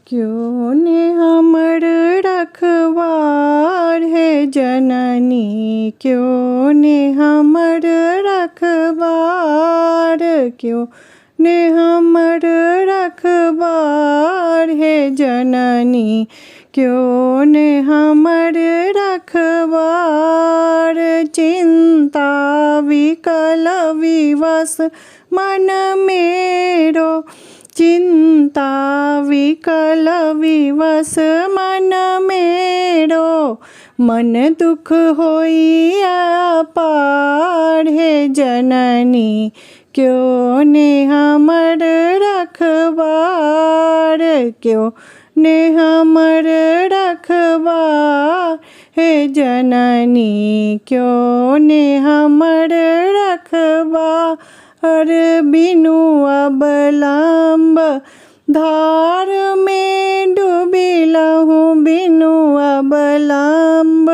क्यों ने हमर रखवार है जननी, क्यों ने हमर रखवार, क्यों ने हमर रखवार है जननी, क्यों ने हमर रखवार। चिंता विकल विवश मन मेरो, चिंता विकल विवश मन मेरो, मन दुख होई अपार है जननी, क्यों ने हमर रखवार, क्यों ने हमर रखवार है जननी, क्यों ने हमर रखवार। बिनु अबलंब धार में डूबिलहूँ, बिनु अबलंब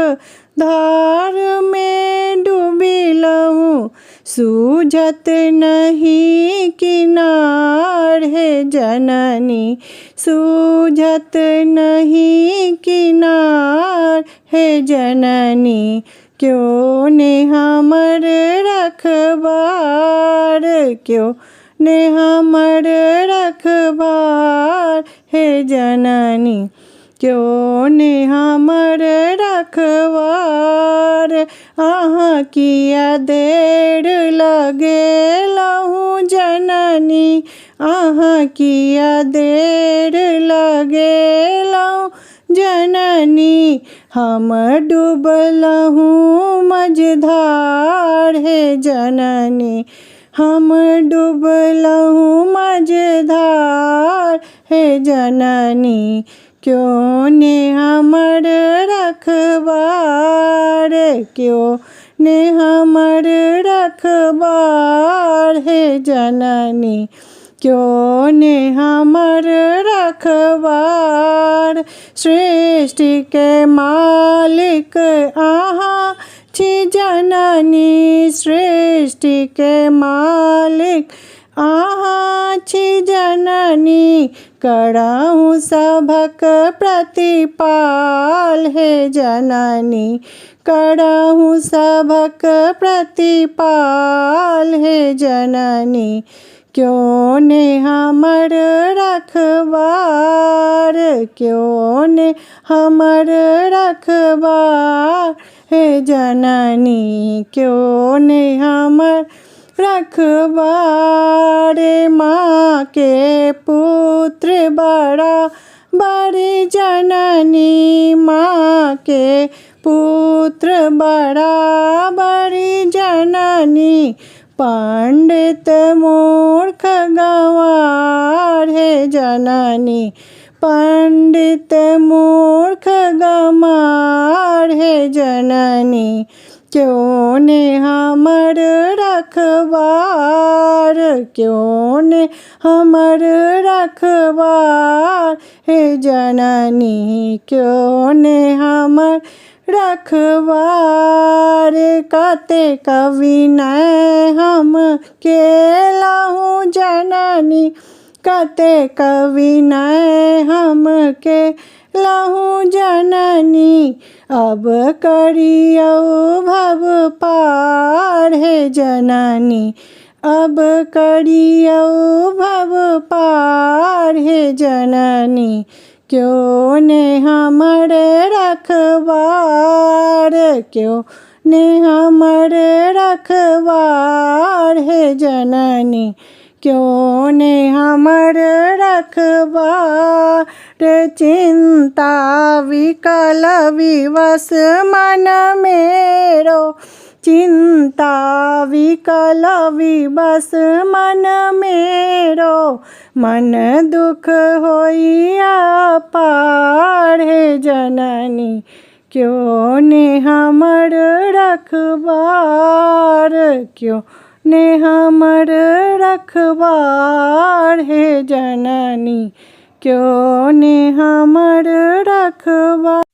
धार में डूबिलहूँ, सूझत नहीं किनार है जननी, सूझत नहीं किनार है जननी, क्यों ने हमर रखवार, क्यों ने हमर रखवार है जननी, क्यों ने हमर रखवार। आहाँ किया देर लगे लहूँ जननी, आहाँ किया देर लगे लहूँ जननी, हम डूबलहूँ मझधार है जननी, हम डूबलहूँ मझधार है जननी, क्यों ने हमर रखवार, क्यों ने हमर रखवार है जननी, क्यों ने हमर रखवार। सृष्टि के मालिक आहाँ छी जननी, सृष्टि के मालिक आहाँ छी जननी, करहूँ सभक प्रतिपाल है जननी, करहूँ सभक प्रतिपाल है जननी, क्यों ने हमर रखवार, क्यों ने हमर रखवार है जननी, क्यों ने हमर रखवार। माँ के पुत्र बड़ा बड़ी जननी, माँ के पुत्र बड़ा बड़ी जननी, पंडित मूर्ख गंवार है जननी, पंडित मूर्ख गंवार है जननी, क्यों ने हमर रखवार, क्यों ने हमर रखवार है जननी, क्यों ने हमर रखवार। कते कविनय हम केलहूँ जननी, कते कविनय हम केलहूँ जननी, अब करियौ भव पार है जननी, अब करियौ भव पार है जननी, क्यों ने हमर रखवार, क्यों ने हमर रखवार है जननी, क्यों ने हमर रखवार। चिंता विकल विवश मन मेरो, चिंता विकल विवश मन मेरो, मन दुख होई अपार है जननी, क्यों ने हमर रखवार, क्यों ने हमर रखवार है जननी, क्यों ने हमर रखवार।